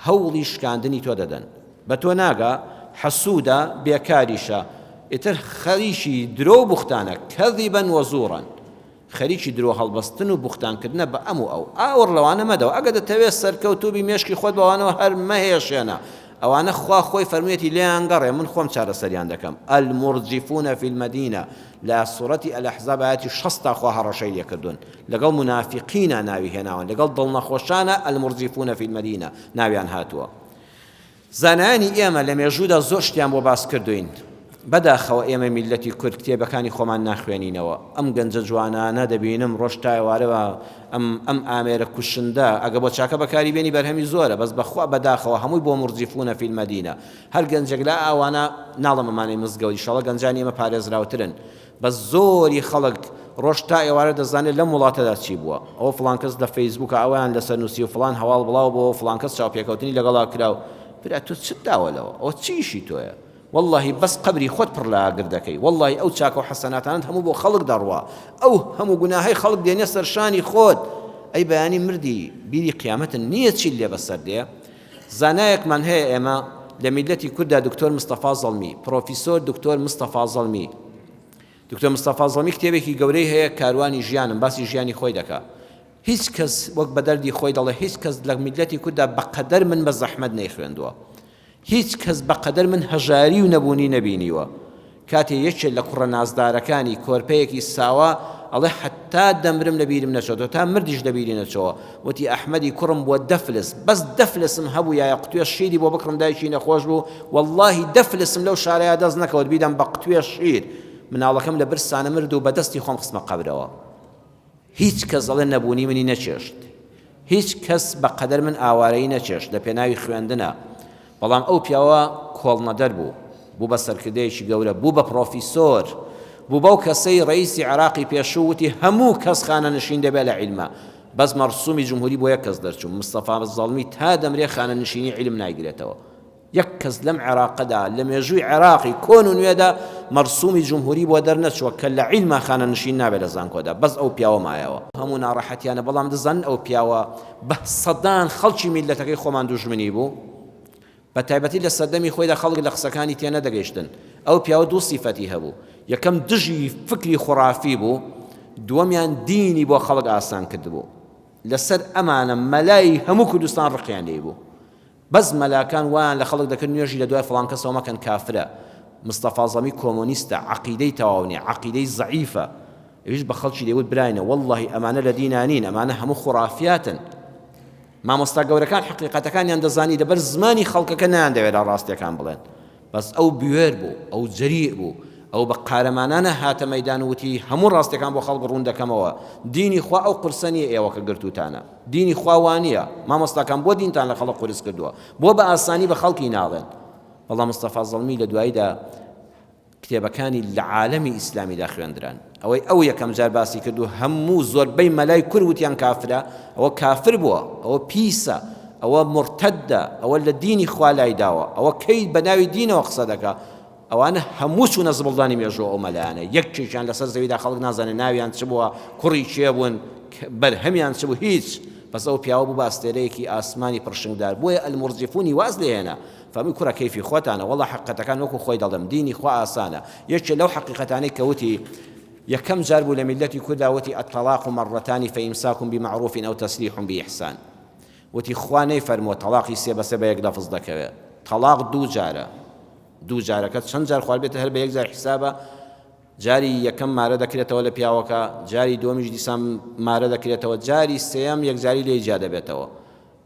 هەوڵی شکاندنی تۆ دەدەن بە تۆ ناگا حەسوودە بێکاریشە ئیتر خەریکی درۆ بوختانە کەذیبەن وەزووڕەن خەریکی درۆ هەڵبەستن و بوختانکردنە بە ئەم و ئەو ئاوڕ لەوانە مەدەوە ئەگە دەتەوێت سەرکەوتوبی مێشکی خۆت بەوانەوە هەر مەهێشێنە ئەوانە خوا خۆی فەرموویەتی لێیان گەڕێ من خۆم چارەسەریان دەکەم المرجفون في المدينة لا سوورەتی الأحزاب ئاەتی 60 خوا هەڕەشەی لێکردوون لەگەڵ منافقینە ناوی هێناون لەگەڵ دڵنەخۆشانە المرجفون في المدينة ناویان هاتووە زانایانی ئێمە لە مێژوودا زۆر شتیان بۆ باس کردوین بەداخەوە ئێمە میلەتی کورد کتێبەکانی خۆمان ناخوێنینەوە ئەم گەنجە جوانانە دەبینم ڕۆژ تایوارەوە ئەم ئامێرە کوشندە ئەگە بۆ چاکە بەکاری بێنی بەرهەمی زۆرە بەس بەخوا بەداخەوە هەمووی بۆ مرجفونە في المدينة هەر گەنجێک لە ئەوانە ناڵە مەمانەی مزگەوت ئینشاڵڵا گەنجانی ئێمە پارێزراوترن بە زۆری خەڵک ڕۆژ تا ئێوارە دەزانێت لەم وڵاتەدا چی بووە ئەوە فڵان کەس لە فەیسبووکە ئەویان لەسەر نووسی و فڵان هەواڵ بڵاو بۆ فڵان کەس چاوپێکەوتنی لەگەڵا کراو برا تۆ چت داوەلەوە ئەوە چیشی تۆیە والله بس قبري خود پر لا گردەکەی والله ئەو چاکە و حەسەناتانت هەموو بۆ خەڵک دەڕوا ئەو هەموو گوناهەی خەڵک دێنێ سەر شانی خۆت ئەی بەیانی مردی بیری قیامەتن نییە چی لێ بەسەر دێ زانایەکمان هەیە ئێمە لە میلەتی کووردا دکتۆر مستەفا زەڵمی پرۆفیسۆر دکتۆر مستەفا زەڵمی دکتۆر مستەفا زەڵمی کتێبێکی گەورەی هەیە کاروانی ژیانم باسی ژیانی خۆی دەکا هیچ کەس وەک بە دەردی خۆی دەڵێ هیچ کەس لە میلەتی کووردا بەقەدەر من بە زەحمەت نەیخوێندووە هیچ کەس بەقەدەر من هەژاری و نەبوونی نەبینیوە کاتێ یەکێک لە کوڕە نازدارەکانی کۆرپەیەکی ساوا ئەڵێ حتا دەمرم لە بیرم نەچۆتەوە تا مردیش لە بیری نەچەوە وتی ئەحمەدی کوڕم بۆ دەفلس بەس دەفلسم هەبوو یایە قوتوێ شیری بۆ بکڕم دایکی نەخۆش بوو واللهی دەفلسم لەو شارەیە دەست نەکەوت بیدەم بە قوتوێ شیر مناڵەکەم لە برسانە مرد و بەدەستی خۆم خستمە قەبرەوە هیچ کەس دەڵێ نەبوونی منی نەچێشت هیچ کەس بەقەدەر من ئاوارەی نەچێشت لە پێناوی خوێندنە بەڵام ئەو پیاوە کۆڵنەدەر بوو بە سەرکردەیەکی گەورە بوو بە پرۆفیسۆر بوو بەو کەسەی ڕئیسی عێراقی پێشوو وتی هەموو کەس خانە نشین دەبێت لە عیلمە بەس مەرسومی جمهوری بۆ یەک کەس دەرچوو مستەفا زەڵمی تا دەمرێ خانە نشینی عیلم نایگرێتەوە یەک کەس لەم عێراقەدا لە مێژووی عێراقی کۆن و نوێدا مەرسومی جمهوری بۆ دەرنەچووە کە لە عیلما خانە نشین نابێت لە زانکۆدا بەس ئەو پیاوە مایەوە هەموو ناڕەحەتیانە بەڵام دەزانن ئەو پیاوە بە سەدان خەڵکی میلەتەکەی خۆمان دوژمنی بوو بە تایبەتی لە سەردەمی خۆیدا خەڵک لە قسەکانی تێ نەدەگەیشتن ئەو پیاوە دوو سیفەتی هەبوو یەکەم دژی فکری خوڕافی بوو دووەمیان دینی بۆ خەڵک ئاسان کردبوو لەسەر ئەمانە مەلای هەموو کوردستان ڕقیان لێ بوو بەس مەلاکان وایان لە خەڵک دەکرد نوێژی لە دوای فڵان کەسەوە مەکەن کافرە مستەفا زەمی کۆمۆنیستە عەقیدەی تەواو نییە عەقیدەی زەعیفە ئەویش بە خەڵکی لێوت براینە وەڵڵاهی ئەمانە لە دینانین ئەمانە هەموو خوڕافیاتن مامۆستا گەورەکان حقیقەتەکانیان دەزانی لەبەر زمانی خەڵکەکە نەیان دەوێت ڕاستیەکان بڵێن بەس ئەو بوێر بوو ئەو جەریء بوو ئەو بە قارەمانانە هاتە مەیدان وتی هەموو ڕاستیەکان بۆ خەڵک ڕوون دەکەمەوە دینی خوا ئەو قورسە نیە ئێوە کە گرتوتانە دینی خوا وانە مامۆستاکان بۆ دینتان لە خەڵک قورس کردووە بۆ بە ئاسانی بە خەڵکی ناڵێن بەڵام مستەفا زەڵمی لە دواییدا کتێبەکانی لە عالەمی ئیسلامیدا خوێندران ئەوەی ئەو یەکەم جار باسی کردو هەموو زۆربەی مەلای کورد وتیان کافرە ئەوە کافر بووە ئەوە پیسە ئەوە مرتەدە ئەوە لە دینی خوا لای داوە ئەوە کەی بە ناوی دینەوە قسە دەکا ئەوانە هەموو چوونە زبڵدانی مێژووە ئەو مەلایانە یەکێکیان لەسەر زەویدا خەڵک نازانێت ناویان چ بووە کوڕی کێ بوون بەرهەمیان چ بوو هیچ بەس ئەو پیاوە بوو بە ئەستێرەیەکی ئاسمانی پڕشنگدار بۆیە ئەلمورجفونی واز لێهێنا فەرمووی کوڕە کەیفی خۆتانە وەڵڵا حەقیقەتەکان وەکو خۆی دەڵێم دینی خوا ئاسانە یەکێ لەو حەقیقەتانەی کە وتی یەکەم جار بوو لە میلەتی کووردا وتی الطلاق مرتان فإمساك بمعروف أو تسريح بإحسان وتی خوا نەیفەرمووە تەلاقی سێ بەسێ بە یەک لەفز دەکەوێت تەلاق دوو جارەکە چەند جار خوارد بێتە هەر بە یەک جار حیسابە جاری یەکەم مارە دەکرێتەوە لە پیاوەکە جاری دووەمیش دیسان مارە دەکرێتەوە جاری سێەم یەکجاری لێ جا دەبێتەوە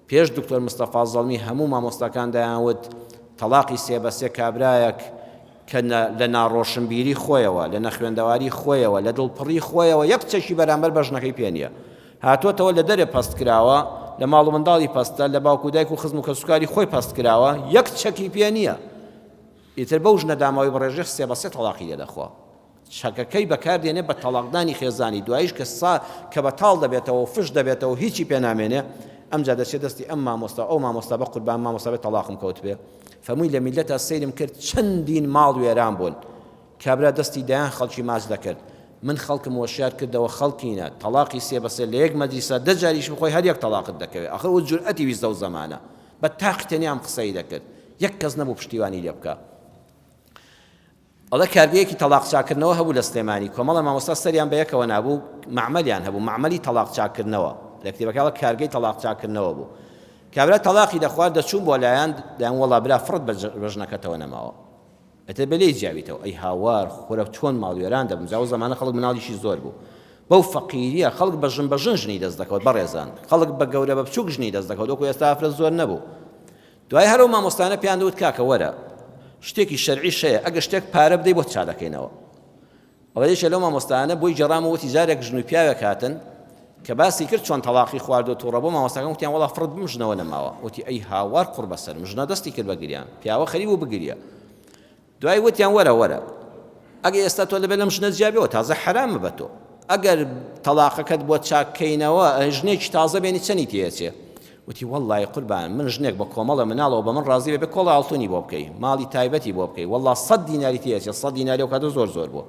پێش دکتۆر مستەفا زەڵمی هەموو مامۆستاکان دەیانوت تەلاقی سێ بەسێ کابرایەک کە لە ناڕۆشنبیری خۆیەوە لە نەخوێندەواری خۆیەوە لە دڵپڕی خۆیەوە یەک چەشی بەرامبەر بەژنەکەی پێ نییە هاتووەتەوە لە دەرێ پەست کراوە لە ماڵ و منداڵی پەستە لە باوکو دایک و خزم و کەسوکاری خۆی پەست کراوە یەک چەکی پێ نییە ئیتر بەو ژنە داماوی بڕێژێ سێ بەسێ تەلاقی لێدەخوا چەکەکەی بەکاردێنێ بە تەلاقدانی خێزانی دوایش کە بە تاڵ دەبێتەوە و فش دەبێتەوە هیچی پێ نامێنێ ئەمجا دەچێت دەستی ئەم مامۆستا ئەو مامۆستا بە قوربان مامۆستا بێت تەلاقم کەوت بێ فەمووی لە میلەتە سەیرم کرد چەندین ماڵ وێران بوون کابرا دەستی دایان خەڵکی ماچ دەکرد من خەڵکم وەشیار کردەوە خەڵکینە تەلاقی سێ بەسێ لە یەک مەجلیسە دە جاریش بخۆی هەر یەک تەلاقت دەکەوێت ئەخر و جورئەتی ویستە و زەمانە بە تاقتێنیام قسەی دەکرد یەک کەس نەبوو پشتیوانی لێ بکە ئەڵە کارگەیەکی تەلاق چاکردنەوە هەبوو لە سلێمانی کۆمەڵە مامۆستا سەریان بە یەکەوە نابوو معمەلیان هەبوو معمەلی تەلاق چاکردنەوە لە کتێبەکەوە کارگەی تەلاق چاکردنەوە بوو کابرا تەلاقی دەخوارد دەچوون بۆ لایەن دەیان وەڵا برا فرد بە ژنەکەتەوە نەماوە ئەتە بەلێی جیاویتەوە ئەی هاوار خۆرە چۆن ماڵوێران دەبن جاو زەمانە خەڵک مناڵیشی زۆر بوو بەو فەقیریە خەڵک بەژن ژنی دەست دەکەوت بەڕێزان خەڵک بە گەورە بە بچووک ژنی دەست دەکەوت وەکو ئێستا ئافرەت زۆر نەبوو دوای هەرو مامۆستانە پیان دەوت کاکە وەرە شتێکی شەرعی شەیە ئەگە شتێک پارە بدەی بۆ چا دەکەینەوە ئەوەیەشە لەو مامۆستانە بۆی جەڕامەوەتی جارێک ژن و پیاوێک هاتن کە باسی کرد چۆن تەلاقی خوارد و تووڕە بۆ مامۆستاکان وتیان وەڵا فرد بمژنەوە نەماوە وتی ئەی هاوار قوڕ بەسەرم ژنە دەستی کرد بە گریان پیاوە خەریب و بگریە دوای وتیان وەرە ئەگە ئێستا تۆ لەبێت لەم ژنە جیابیەوە تازە حرامە بە تۆ ئەگەر تەلاقەکەت بۆ چاککەینەوە ژنێکی تازە بێنی چەنی تێچێ وتی وەڵڵای قوربان من ژنێک بە کۆمەڵە مناڵەوە بە من ڕازی بێ کۆڵ ئاڵتونی بۆ بکەی ماڵی تایبەتی بۆ بکەی وەڵڵا 100 دیناری تێچێ 100 دیناری و کاتە زۆر بوو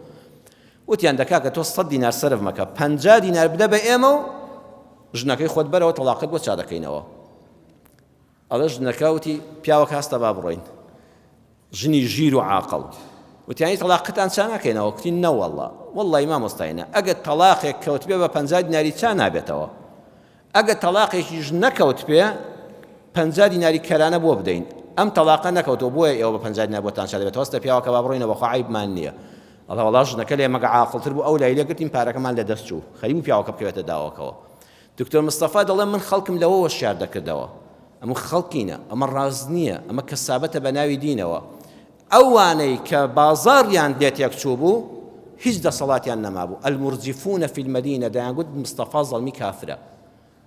وتیان دەکا کە تۆ 100 دینار سەرف مەکە 50 دینار بدە بە ئێمە و ژنەکەی خۆت بەرەوە تەلاقت بۆ چا دەکەینەوە ئەڵە ژنەکە وتی پیاوەکە هەستە با بڕۆین ژنی ژیر و عاقڵ وتیانی تەلاقتان چا ناکەینەوە وتی نەوەڵڵا وەڵڵای مامۆستاینە ئەگەر تەلاقێک کەوت بێ بە 50 دیناری چا نابێتەوە ئەگە تەلاقێکیش نەکەوت پێ 50 دیناری کەرانە بۆ بدەین ئەم تەلاقە نەکەوتەوە بۆیە ئێوە بە 50 دینار بۆتان چا دەبێت هەستە پیاوەکە با بڕۆینەوە خۆ عیبمان نییە ئەڵە وەڵا ژنەکە لێ مەگە عاقڵتر بوو ئەو لای لێگرتین پارەکەمان لە دەست چوو خەریب پیاوەکە بکەوێتە داوەکەوە دکتۆر مستەفا دەڵێ من خەڵکم لەوەوە شیار دەکردەوە ئەمە خەڵکینە ئەمە ڕاز نییە ئەمە کەسابەتە بە ناوی دینەوە ئەوانەی کە بازاڕیان لێت یەکچوو بوو هیچ دەسەڵاتیان نەمابوو المرجفون في المدينة دەیانگوت مستەفا زەڵمی کافرە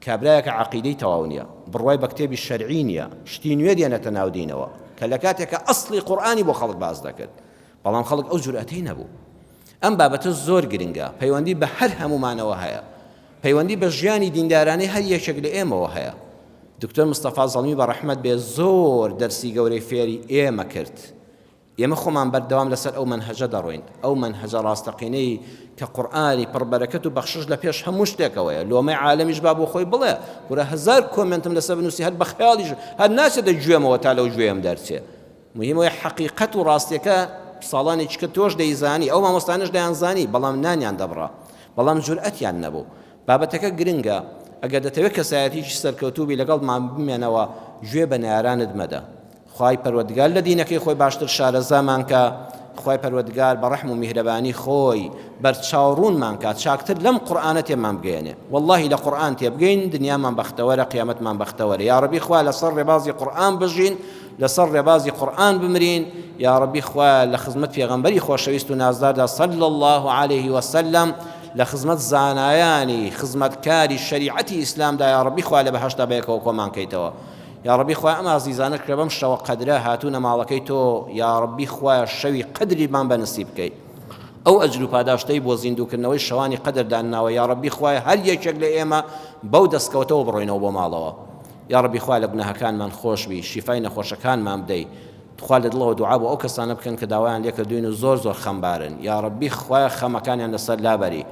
کابرایەکە عەقیدەی تەواو نییە بڕوای بە کتێبی شەرعی نییە شتی نوێ دێنێتە ناو دینەوە کە لە کاتێکە ئەسڵی قورئانی بۆ خەڵک باز دەکرد بەڵام خەڵک ئەو جورئەتەی نەبوو ئەم بابەتە زۆر گرنگە پەیوەندی بە هەر هەمومانەوە هەیە پەیوەندی بە ژیانی دیندارانەی هەر یەکێک لە ئێمەوە هەیە دکتۆر مستەفا زەڵمی بە ڕەحمەت بێ زۆر دەرسی گەورەی فێری ئێمە کرد. ئێمە خۆمان بەردەوام لەسەر ئەو منهەجە دەڕۆین، ئەو منهەجە ڕاستەقینەی کە قورئانی پڕبەرەکەت و بەخشش لە پێش هەموو شتێکەوەیە. لۆمەی عالەمیش با بۆ خۆی بڵێ ورە هەزار کۆمنتم لەسەر بنووسی هەر بە خەیاڵیش هەر ناچێتە گوێمەوە تا لەو گوێم دەرچێ. مهمەوەی حەقیقەت و ڕاستیەکە ساڵانێکی کە تۆش دەیزانی ئەو مامۆستانش دەیانزانی بەڵام نانیان دەبڕا، بەڵام جورئەتیان نەبوو. بابەتەکە گرنگە. ئەگەر دەتەوێت کەسایەتیی سەرکەوتوبی لەگەڵمان بمێنەوە گوێ بە نارانت مەدە. خوای پەروەردگار لە دینەکەی خۆی باشتر شارەزامان کە، خوای پەروەردگار بە ڕەحم و میهرەبانی خۆی بەرچاوڕوونمان کات، چاکتر لەم قورئانە تێمان بگەێنێ. وەڵڵاهی لە قورئان تێبگەین دنیامان بەختەوەرە، قیامەتمان بەختەوەرە. یا ڕەبی خوا لەسەر ڕێبازی قورئان بژین، لەسەر ڕێبازی قورئان بمرین. یا ڕەبی خوا لە خزمەت پێغەمبەری خۆشەویست و نازداردا صلی الله عليه وسلم لە خزمەت زانایانی خزمەتکاری شەریعەتی ئیسلامدا یا ڕەبی خوا لە بەهەشتا بەیەکەوە کۆمان کەیتەوە. یا ڕەبی خوا ئەم ئازیزانە کە بەم شەوە قەدرە هاتوونە ماڵەکەی تۆ، یا ڕەبی خوا شەوی قەدریمان بەنسیب بکەیت. ئەو ئەجر و پاداشتەی بۆ زیندووکردنەوەی شەوانی قەدردانناوە یا ڕەبی خوای هەر یەکێک لە ئێمە بەو دەستکەوتەوە بڕۆینەوە بۆ ماڵەوە. یا ڕەبی خوا لە گوناهەکانمان خۆشبی، شیفای نەخۆشەکانمان بدەیت. خوا لە دڵەوە دوعا بۆ ئەو کەسانە بکەن کە داوایان لێ کردوین و زۆر زۆر خەمبارن. یا ڕەبی خوا خەمەکانیان لەسەر لابەری.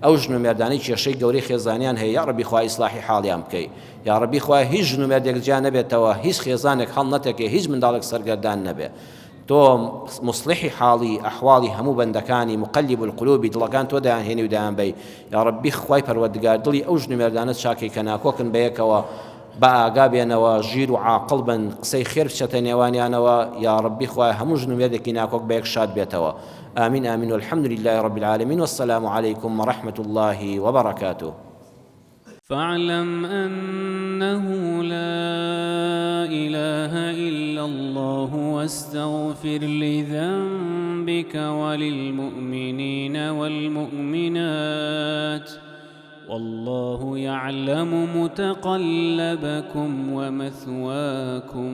ئەو ژن و مێردانەی کێشەی گەورەی خێزانیان هەیە، یا ڕەبی خوا ئیسلاحی حاڵیان بکەی. یا ڕەبی خوا هیچ ژن و مێردێک جیا نەبێتەوە، هیچ خێزانێک هەڵ نەتێکێ، هیچ منداڵێک سەرگەردان نەبێ. تۆ مصلحی حاڵی ئەحواڵی هەموو بەندەکانی، مقلب القلوبی دڵەکان تۆ دایانهێنی و دایانبەی. یا ڕەبی خوای پەروەردگار دڵی ئەو ژن و مێردانە چاکەی کە ناکۆکن بەیەکەوە، بە ئاگا بێنەوە، ژیر و عاقڵ بن، قسەی خێر بچێتە نێوانیانەوە. یا ڕەبی خوای هەموو ژن و مێردێکی ناکۆک بەیەک شاد بێتەوە. آمين آمين والحمد لله رب العالمين والسلام عليكم ورحمة الله وبركاته. فاعلم أنه لا إله إلا الله واستغفر لذنبك وللمؤمنين والمؤمنات والله يعلم متقلبكم ومثواكم.